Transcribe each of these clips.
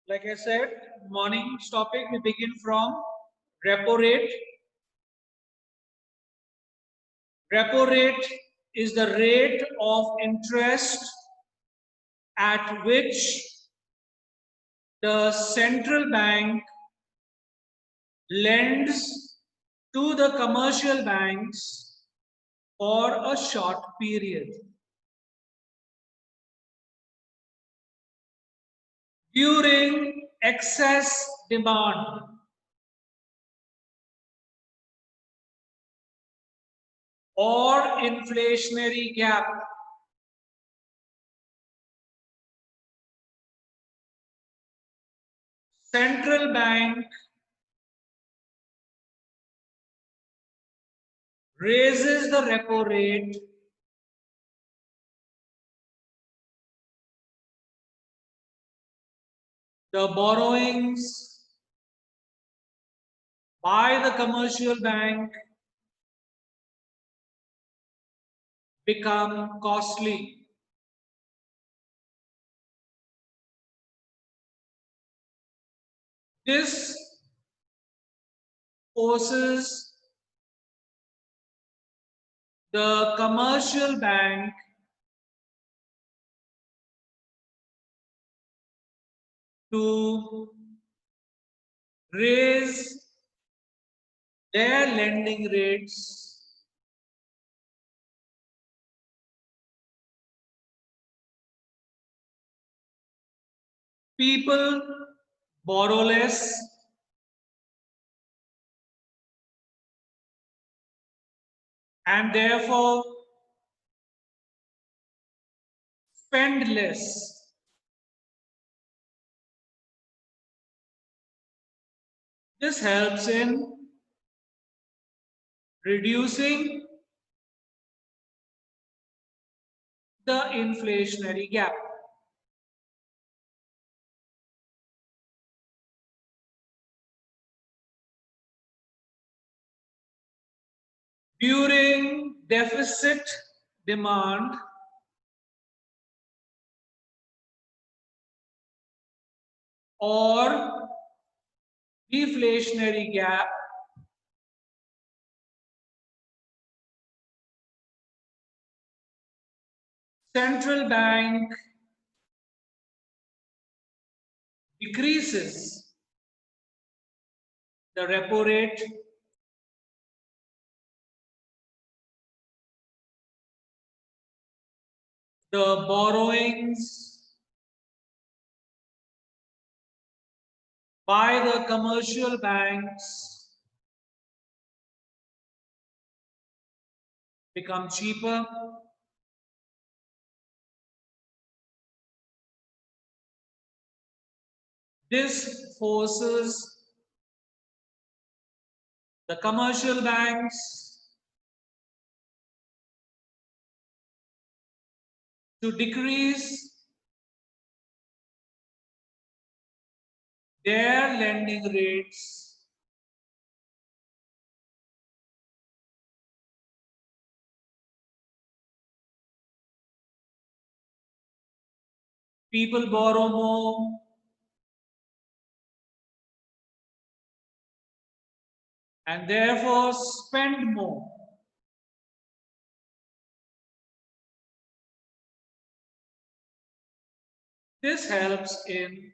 Like I said, morning's topic, we begin from repo rate. Repo rate is the rate of interest at which the central bank lends to the commercial banks for a short period. During excess demand, or inflationary gap, central bank raises the repo rate the borrowings by the commercial bank become costly. This forces the commercial bank to raise their lending rates people borrow less and therefore spend less. This helps in reducing the inflationary gap. During deficit demand, or deflationary gap, central bank decreases the repo rate the borrowings by the commercial banks become cheaper. This forces the commercial banks to decrease their lending rates people borrow more and therefore spend more. This helps in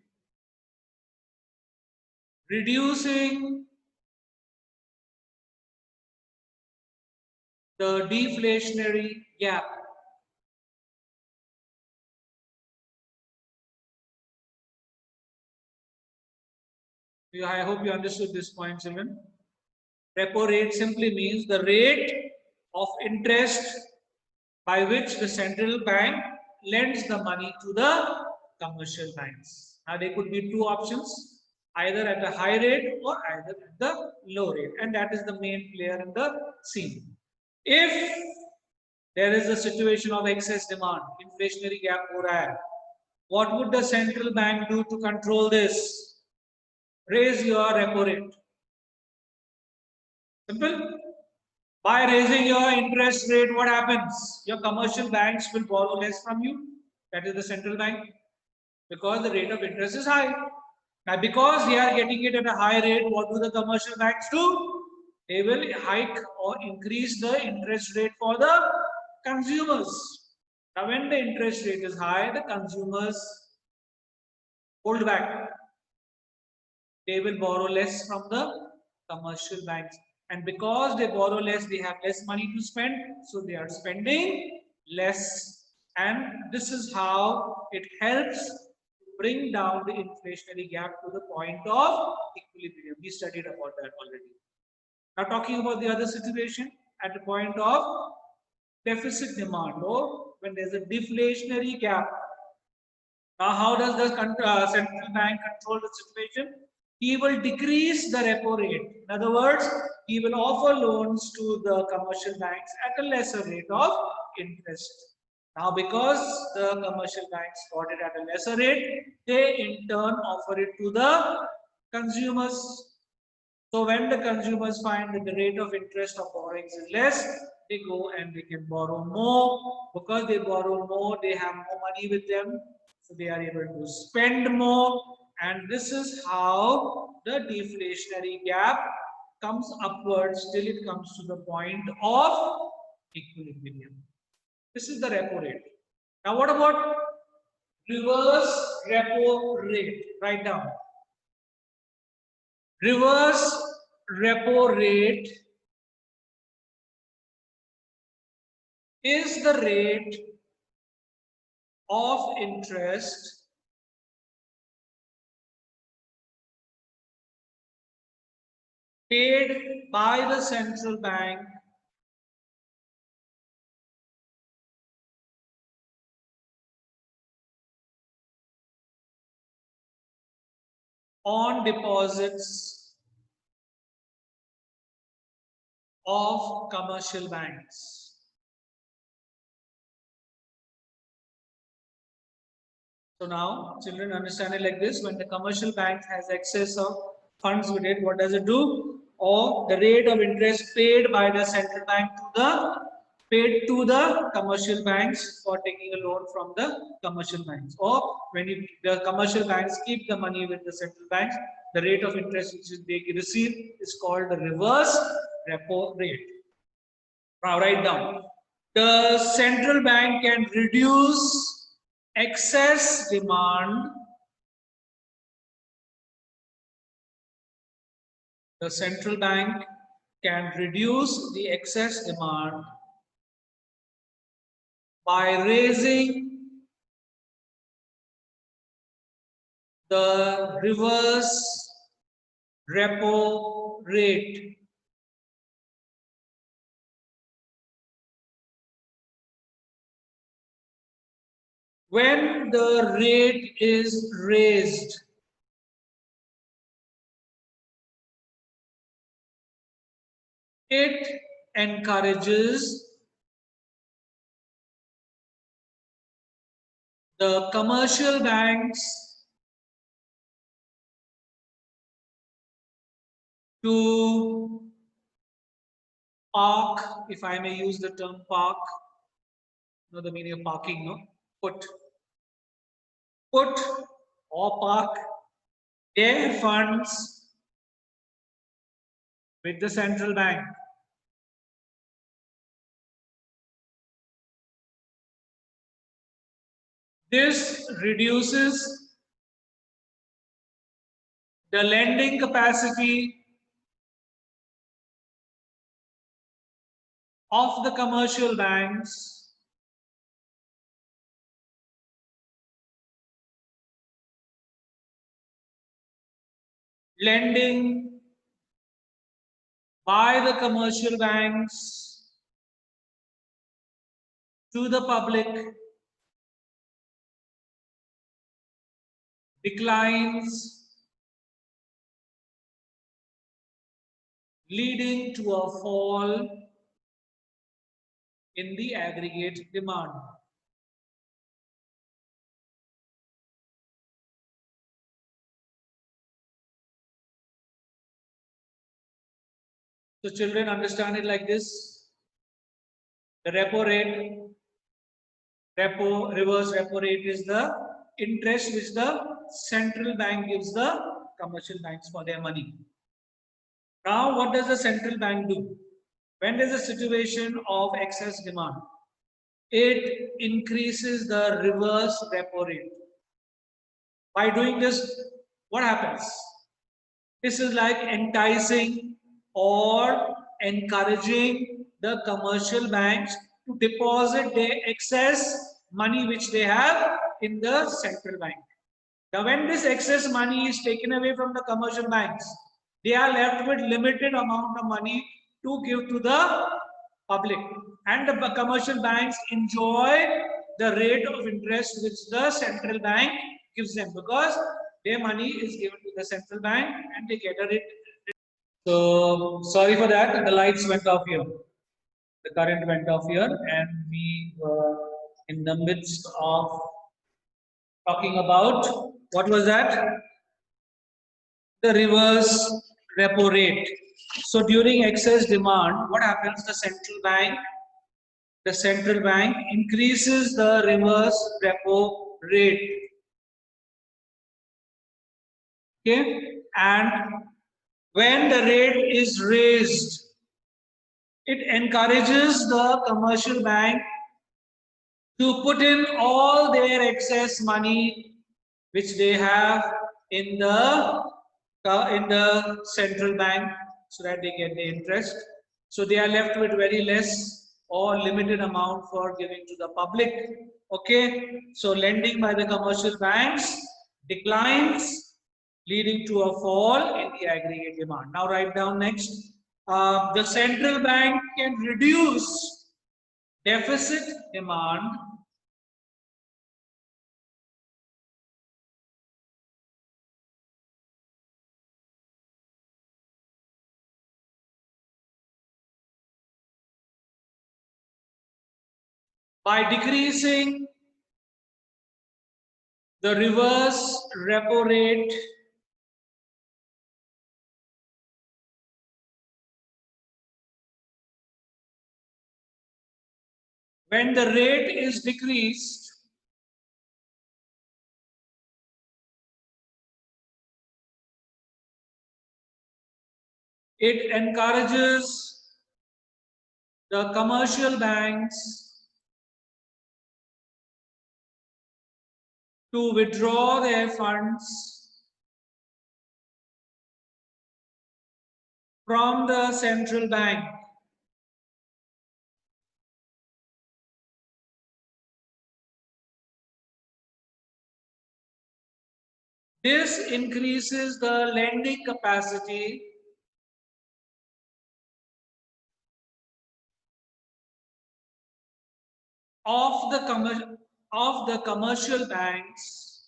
reducing the deflationary gap. I hope you understood this point, children. Repo rate simply means the rate of interest by which the central bank lends the money to the commercial banks. Now, there could be two options, either at a high rate or either at the low rate, and that is the main player in the scene. If there is a situation of excess demand, inflationary gap ho raha hai, what would the central bank do to control this? Raise your repo rate. Simple. By raising your interest rate, what happens? Your commercial banks will borrow less from you. That is the central bank. Because the rate of interest is high. Now, because they are getting it at a high rate, what do the commercial banks do? They will hike or increase the interest rate for the consumers. Now, when the interest rate is high, the consumers hold back. They will borrow less from the commercial banks. And because they borrow less, they have less money to spend. So they are spending less. And this is how it helps bring down the inflationary gap to the point of equilibrium. We studied about that already. Now talking about the other situation at the point of deficit demand, or when there's a deflationary gap. Now how does the central bank control the situation? He will decrease the repo rate. In other words, he will offer loans to the commercial banks at a lesser rate of interest. Now, because the commercial banks got it at a lesser rate, they in turn offer it to the consumers. So when the consumers find that the rate of interest of borrowings is less, they go and they can borrow more. Because they borrow more, they have more money with them. So they are able to spend more. And this is how the deflationary gap comes upwards till it comes to the point of equilibrium. This is the repo rate. Now what about reverse repo rate? Write down. Reverse repo rate is the rate of interest paid by the central bank on deposits of commercial banks. So now children understand it like this: when the commercial bank has excess of funds with it, what does it do? Or the rate of interest paid by the central bank to the commercial banks for taking a loan from the commercial banks, or when the commercial banks keep the money with the central banks, the rate of interest which they receive is called the reverse repo rate. Now write down. The central bank can reduce excess demand. The central bank can reduce the excess demand by raising the reverse repo rate. When the rate is raised, it encourages the commercial banks to park, if I may use the term park, you know the meaning of parking, no? Put or park their funds with the central bank. This reduces the lending capacity of the commercial banks lending by the commercial banks to the public declines, leading to a fall in the aggregate demand. So children understand it like this. The repo rate, reverse repo rate is the interest which the central bank gives the commercial banks for their money. Now, what does the central bank do? When there's a situation of excess demand, it increases the reverse repo rate. By doing this, what happens? This is like enticing or encouraging the commercial banks to deposit their excess money which they have in the central bank. Now, when this excess money is taken away from the commercial banks, they are left with limited amount of money to give to the public, and the commercial banks enjoy the rate of interest which the central bank gives them, because their money is given to the central bank and they get a rate. So sorry for that, the lights went off here, the current went off here, and we were in the midst of talking about, what was that? The reverse repo rate. So during excess demand, what happens? The central bank increases the reverse repo rate. Okay, and when the rate is raised, it encourages the commercial bank to put in all their excess money which they have in the central bank, so that they get the interest. So they are left with very less or limited amount for giving to the public. Okay, so lending by the commercial banks declines, leading to a fall in the aggregate demand. Now write down next. The central bank can reduce deficit demand by decreasing the reverse repo rate when the rate is decreased. It encourages the commercial banks to withdraw their funds from the central bank. This increases the lending capacity of the commercial banks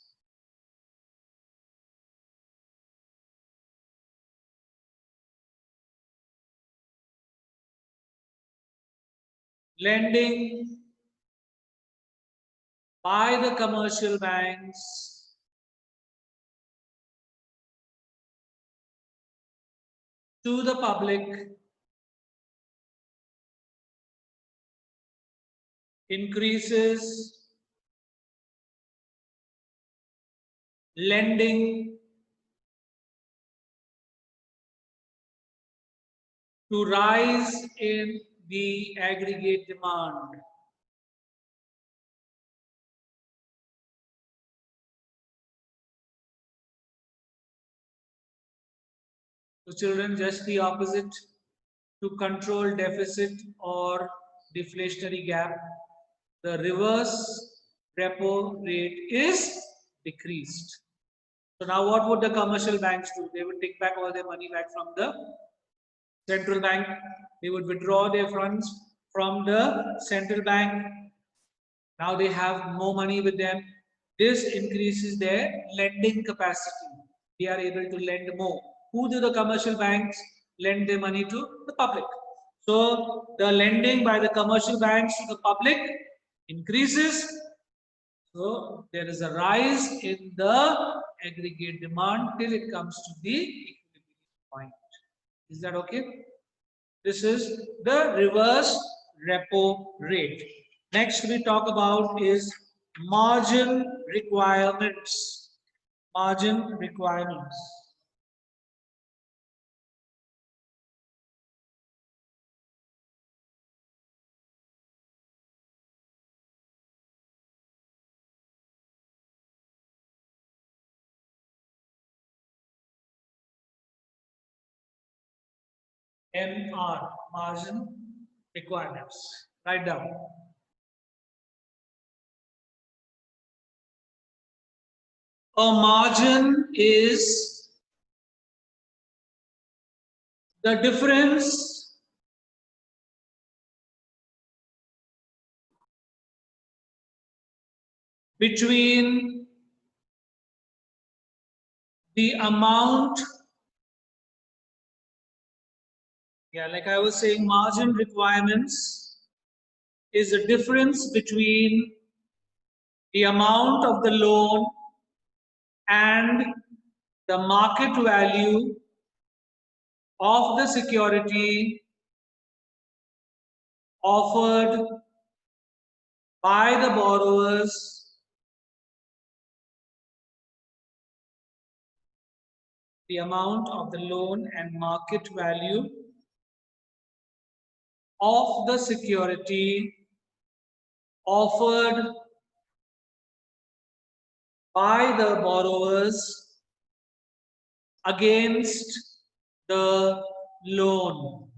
lending by the commercial banks to the public increases lending to rise in the aggregate demand. So children, just the opposite. To control deficit or deflationary gap, the reverse repo rate is decreased. So now what would the commercial banks do? They would take back all their money back from the central bank. They would withdraw their funds from the central bank. Now they have more money with them. This increases their lending capacity. They are able to lend more. Who do the commercial banks lend their money to? The public. So the lending by the commercial banks to the public increases. So there is a rise in the aggregate demand till it comes to the equilibrium point. Is that okay? This is the reverse repo rate. Next we talk about is margin requirements. Margin requirements. MR, margin requirements. Write down. A margin is the difference between the amount, like I was saying, margin requirements is the difference between the amount of the loan and the market value of the security offered by the borrowers the amount of the loan and market value of the security offered by the borrowers against the loan.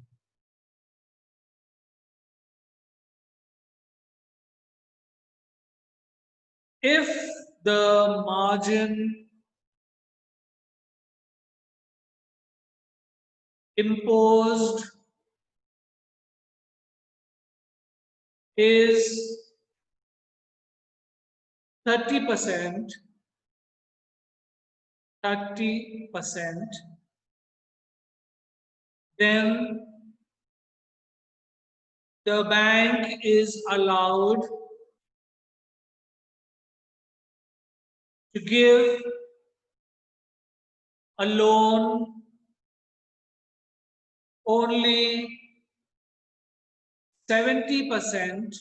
If the margin imposed is 30%, then the bank is allowed to give a loan only 70%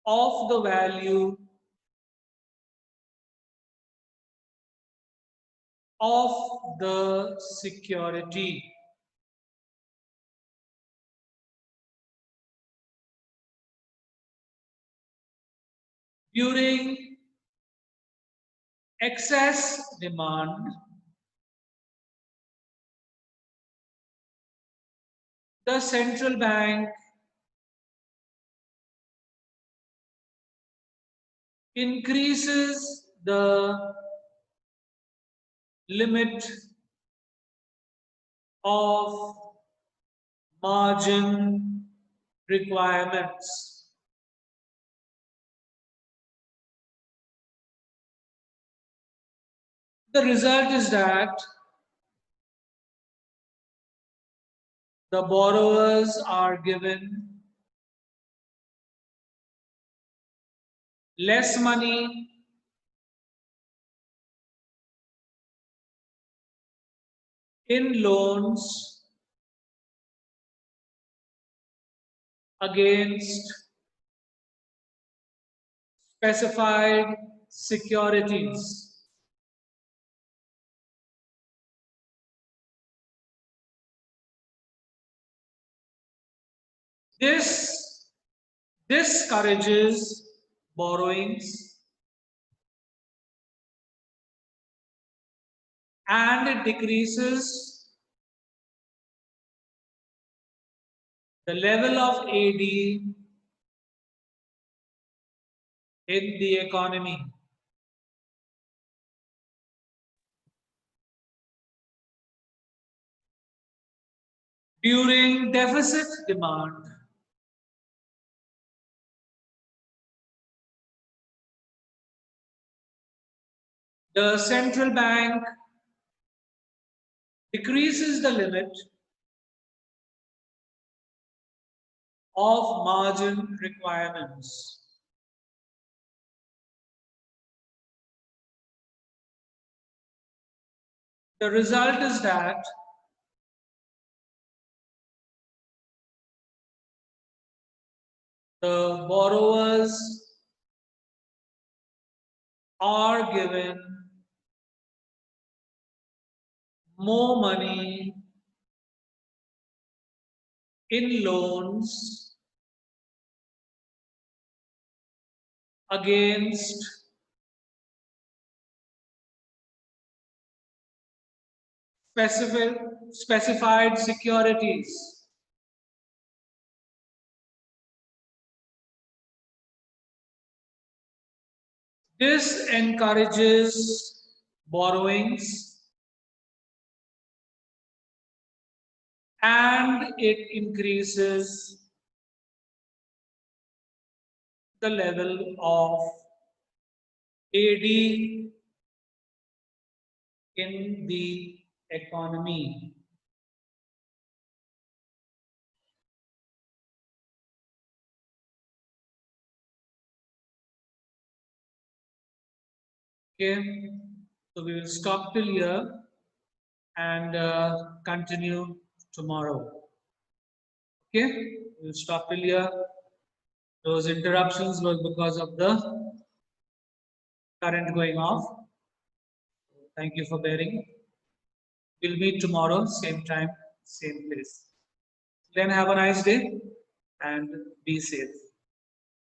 of the value of the security. During excess demand, the central bank increases the limit of margin requirements. The result is that the borrowers are given less money in loans against specified securities. This discourages borrowings and it decreases the level of AD in the economy. During deficit demand, the central bank decreases the limit of margin requirements. The result is that the borrowers are given more money in loans against specified securities. This encourages borrowings and it increases the level of AD in the economy. Okay, so we will stop till here and continue tomorrow. Okay, we'll stop till here. Those interruptions were because of the current going off. Thank you for bearing. We'll meet tomorrow, same time, same place. Then have a nice day and be safe.